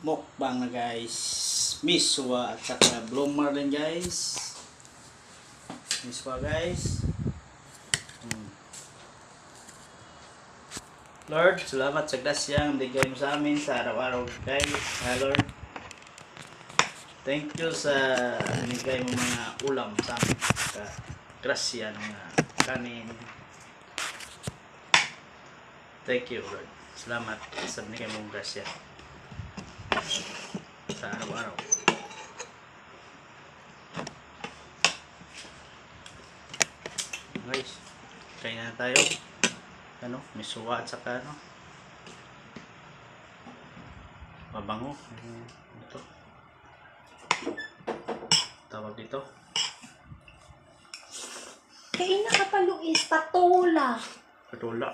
mukbang na guys. Miswa at saka bloomer din guys. Miswa guys. Lord, salamat sa grasyang bigay mo sa amin sa araw-araw guys. Lord, thank you sa binigay mo mga ulam sa amin. Sa grasya ng kanin. Thank you Lord. Salamat sa binigay mong grasya sa araw-araw. Guys, kain na tayo. Miswa at saka mabango. Ito. Tawag dito. Kain na ka pa, Luis. Patola. Patula.